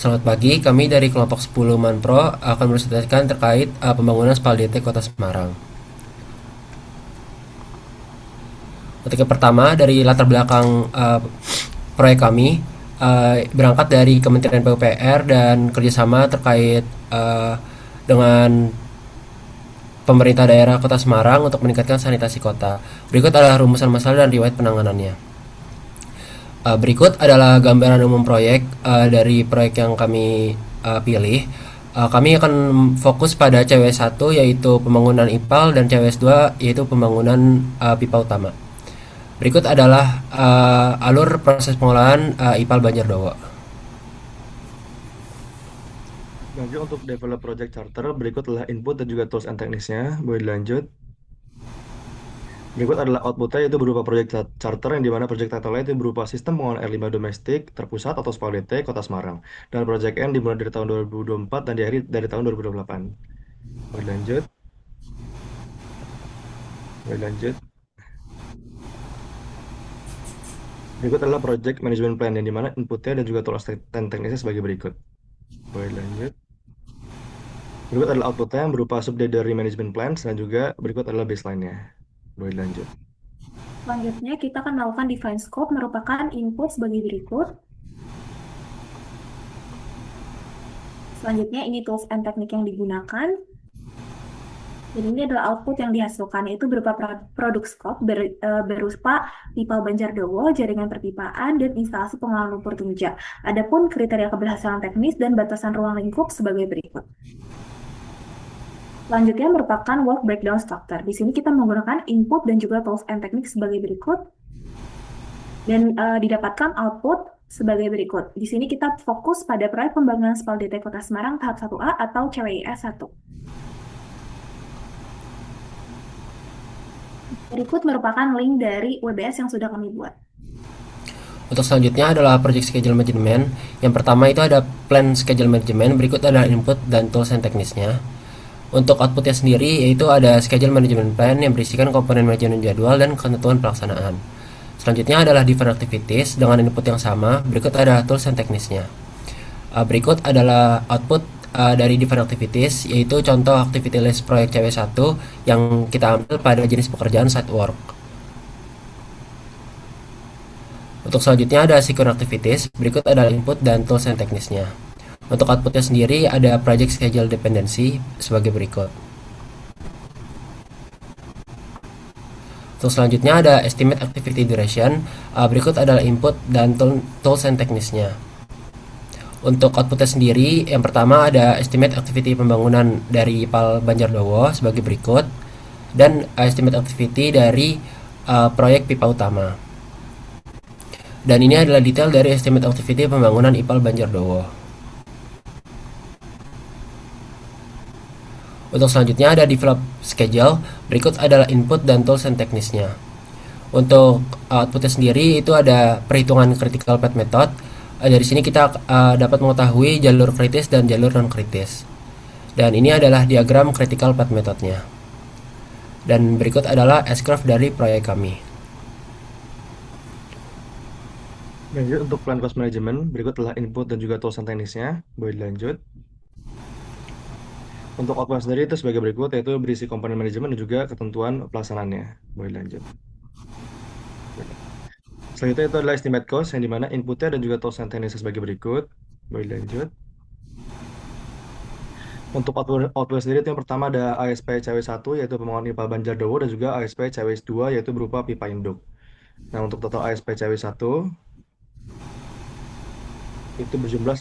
Selamat pagi, kami dari kelompok 10 Manpro akan menceritakan terkait pembangunan SPALDT Kota Semarang. Untuk yang pertama, dari latar belakang proyek kami, berangkat dari Kementerian PUPR dan kerjasama terkait dengan pemerintah daerah Kota Semarang untuk meningkatkan sanitasi kota. Berikut adalah rumusan masalah dan riwayat penanganannya. Berikut adalah gambaran umum proyek dari proyek yang kami pilih. Kami akan fokus pada CW1 yaitu pembangunan IPAL dan CW2 yaitu pembangunan pipa utama. Berikut adalah alur proses pengolahan IPAL Banjardowo. Lanjut untuk develop project charter, berikut adalah input dan juga tools and teknisnya. Boleh dilanjut. Berikut adalah outputnya yaitu berupa project charter yang dimana project title-nya itu berupa sistem pengolahan air limbah domestik terpusat atau SPALDT Kota Semarang. Dan project N dimulai dari tahun 2024 dan diakhiri dari tahun 2028. Boleh lanjut. Boleh lanjut. Berikut adalah project management plan yang dimana inputnya dan juga tools dan teknisnya sebagai berikut. Boleh lanjut. Berikut adalah outputnya yang berupa subdate dari management plan dan juga berikut adalah baseline-nya. Boleh lanjut. Selanjutnya, kita akan melakukan define scope merupakan input sebagai berikut. Selanjutnya, ini tools and teknik yang digunakan. Dan ini adalah output yang dihasilkan, yaitu berupa produk scope berupa pipa Banjardowo, jaringan perpipaan, dan instalasi pengolahan lumpur tunja. Adapun kriteria keberhasilan teknis dan batasan ruang lingkup sebagai berikut. Selanjutnya merupakan work breakdown structure. Di sini kita menggunakan input dan juga tools and teknik sebagai berikut. Dan didapatkan output sebagai berikut. Di sini kita fokus pada proyek pembangunan SPALDT Kota Semarang tahap 1A atau CWIS 1. Berikut merupakan link dari WBS yang sudah kami buat. Untuk selanjutnya adalah project schedule management. Yang pertama itu ada plan schedule management, berikut adalah input dan tools and teknisnya. Untuk outputnya sendiri yaitu ada schedule management plan yang berisikan komponen manajemen jadwal dan ketentuan pelaksanaan. Selanjutnya adalah different activities dengan input yang sama, berikut ada tools and teknisnya. Berikut adalah output dari different activities yaitu contoh activity list proyek CW1 yang kita ambil pada jenis pekerjaan site work. Untuk selanjutnya ada sequence activities, berikut adalah input dan tools and teknisnya. Untuk outputnya sendiri ada project schedule dependency sebagai berikut. Untuk selanjutnya ada estimate activity duration, berikut adalah input dan tools and teknisnya. Untuk outputnya sendiri, yang pertama ada estimate activity pembangunan dari IPAL Banjardowo sebagai berikut, dan estimate activity dari proyek pipa utama. Dan ini adalah detail dari estimate activity pembangunan IPAL Banjardowo. Untuk selanjutnya ada develop schedule, berikut adalah input dan tools and teknisnya. Untuk outputnya sendiri itu ada perhitungan critical path method. Dari sini kita dapat mengetahui jalur kritis dan jalur non kritis. Dan ini adalah diagram critical path methodnya. Dan berikut adalah S-curve dari proyek kami. Lanjut untuk plan cost management, berikut adalah input dan juga tools dan teknisnya. Boleh dilanjut. Untuk output sendiri itu sebagai berikut, yaitu berisi komponen manajemen dan juga ketentuan pelaksanaannya. Boleh lanjut. Selanjutnya itu adalah estimate cost, yang dimana inputnya dan juga tools dan teknisnya sebagai berikut. Boleh lanjut. Untuk output sendiri itu yang pertama ada ASP CW1, yaitu pembangunan IPA Banjardowo, dan juga ASP CW2, yaitu berupa pipa induk. Nah, untuk total ASP CW1, itu berjumlah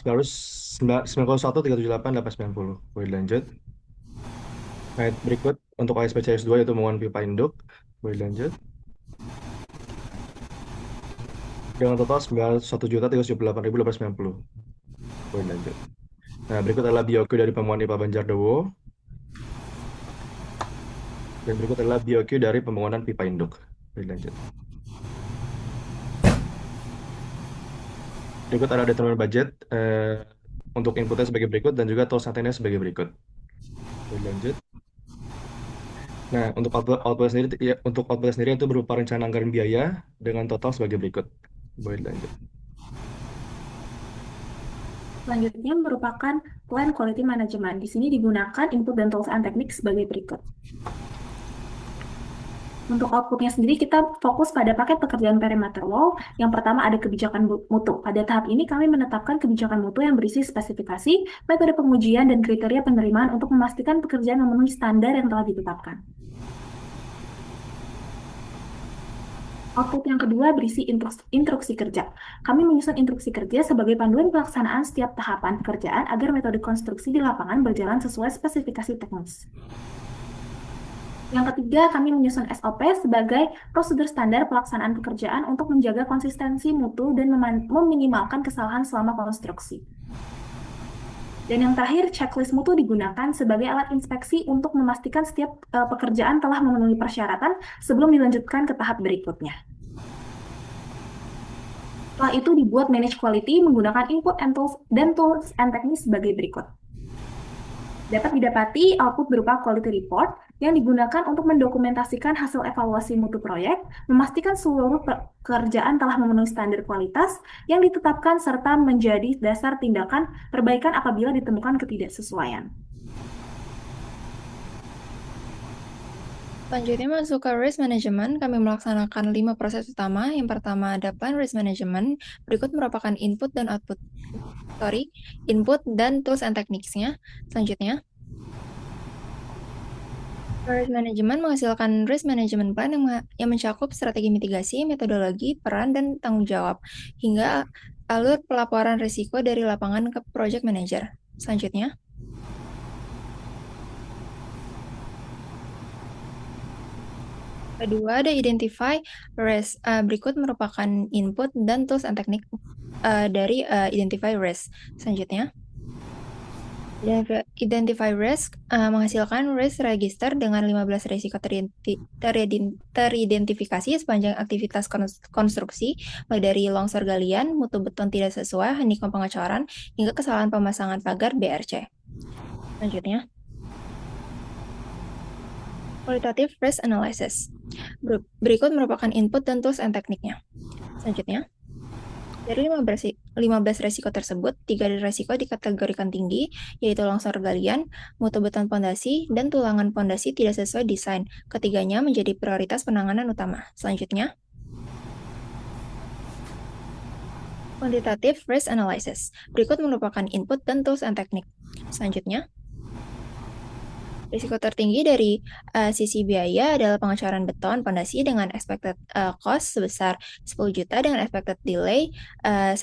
991.378.890. Boleh lanjut. Nah, berikut untuk ASP CS2 yaitu pembangunan pipa induk. Boleh lanjut. Dengan total 91.378.890. Boleh lanjut. Nah, berikut adalah BOQ dari pembangunan pipa Banjardowo. Dan berikut adalah BOQ dari pembangunan pipa induk. Boleh lanjut. Berikut ada determinant budget untuk inputnya sebagai berikut dan juga tools nantinya sebagai berikut. Boleh lanjut. Nah, untuk output sendiri itu berupa rencana anggaran biaya dengan total sebagai berikut. Boleh lanjut. Selanjutnya merupakan plan quality management. Di sini digunakan input dan tools and techniques sebagai berikut. Untuk outputnya sendiri, kita fokus pada paket pekerjaan perimeter wall. Yang pertama ada kebijakan mutu. Pada tahap ini kami menetapkan kebijakan mutu yang berisi spesifikasi, metode pengujian, dan kriteria penerimaan untuk memastikan pekerjaan memenuhi standar yang telah ditetapkan. Output yang kedua berisi instruksi kerja. Kami menyusun instruksi kerja sebagai panduan pelaksanaan setiap tahapan pekerjaan agar metode konstruksi di lapangan berjalan sesuai spesifikasi teknis. Yang ketiga, kami menyusun SOP sebagai prosedur standar pelaksanaan pekerjaan untuk menjaga konsistensi mutu dan meminimalkan kesalahan selama konstruksi. Dan yang terakhir, checklist mutu digunakan sebagai alat inspeksi untuk memastikan setiap pekerjaan telah memenuhi persyaratan sebelum dilanjutkan ke tahap berikutnya. Setelah itu dibuat manage quality menggunakan input and tools and teknis sebagai berikut. Dapat didapati output berupa quality report yang digunakan untuk mendokumentasikan hasil evaluasi mutu proyek, memastikan seluruh pekerjaan telah memenuhi standar kualitas yang ditetapkan serta menjadi dasar tindakan perbaikan apabila ditemukan ketidaksesuaian. Selanjutnya masuk ke risk management, kami melaksanakan 5 proses utama. Yang pertama ada plan risk management, berikut merupakan input dan tools and techniques-nya. Selanjutnya, risk management menghasilkan risk management plan yang mencakup strategi mitigasi, metodologi, peran, dan tanggung jawab, hingga alur pelaporan risiko dari lapangan ke project manager. Selanjutnya, kedua ada identify risk. Berikut merupakan input dan tools and teknik dari identify risk. Selanjutnya, identify risk menghasilkan risk register dengan 15 risiko teridentifikasi sepanjang aktivitas konstruksi, mulai dari longsor galian, mutu beton tidak sesuai, honeycomb pengecoran, hingga kesalahan pemasangan pagar BRC. Selanjutnya, qualitative risk analysis. Berikut merupakan input dan tools and tekniknya. Selanjutnya, dari 15 resiko tersebut, 3 resiko dikategorikan tinggi, yaitu longsor galian, mutu beton pondasi, dan tulangan pondasi tidak sesuai desain. Ketiganya menjadi prioritas penanganan utama. Selanjutnya, quantitative risk analysis. Berikut merupakan input dan tools and teknik. Selanjutnya, risiko tertinggi dari sisi biaya adalah pengecoran beton pondasi dengan expected cost sebesar 10 juta dengan expected delay 1,6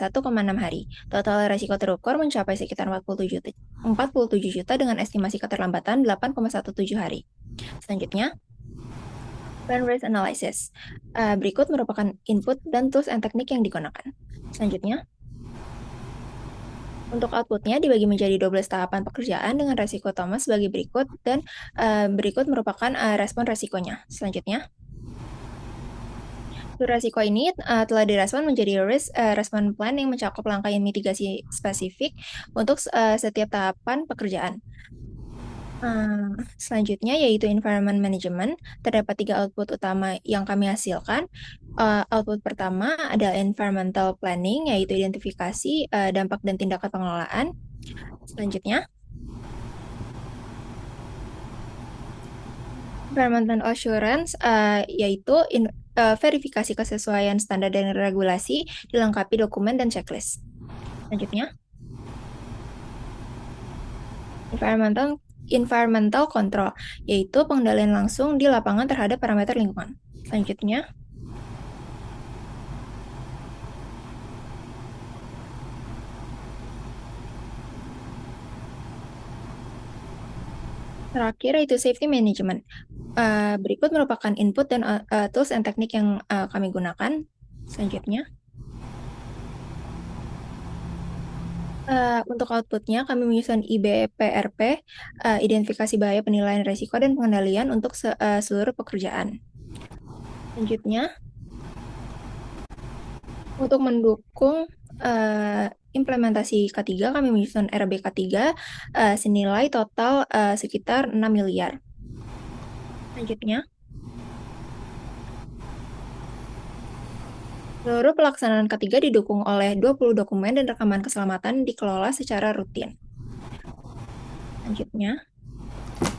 hari. Total risiko terukur mencapai sekitar 47 juta dengan estimasi keterlambatan 8,17 hari. Selanjutnya, plan risk analysis. Berikut merupakan input dan tools and teknik yang digunakan. Selanjutnya, untuk outputnya dibagi menjadi 12 tahapan pekerjaan dengan resiko utama sebagai berikut, dan berikut merupakan respon resikonya. Selanjutnya, resiko ini telah direspon menjadi respon plan yang mencakup langkah mitigasi spesifik untuk setiap tahapan pekerjaan. Selanjutnya yaitu environment management. Terdapat 3 output utama yang kami hasilkan. Output pertama adalah environmental planning, yaitu identifikasi dampak dan tindakan pengelolaan. Selanjutnya, environmental assurance, yaitu verifikasi kesesuaian standar dan regulasi, dilengkapi dokumen dan checklist. Selanjutnya, environmental control, yaitu pengendalian langsung di lapangan terhadap parameter lingkungan. Selanjutnya, terakhir yaitu safety management. Berikut merupakan input dan tools and teknik yang kami gunakan. Selanjutnya, untuk outputnya kami menyusun IBPRP, identifikasi bahaya, penilaian risiko, dan pengendalian untuk seluruh pekerjaan. Selanjutnya, untuk mendukung implementasi K3, kami menyusun RB K3 senilai total sekitar 6 miliar. Selanjutnya, Seluruh pelaksanaan ketiga didukung oleh 20 dokumen dan rekaman keselamatan dikelola secara rutin. Selanjutnya,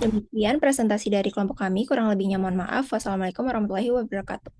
demikian presentasi dari kelompok kami. Kurang lebihnya mohon maaf. Wassalamualaikum warahmatullahi wabarakatuh.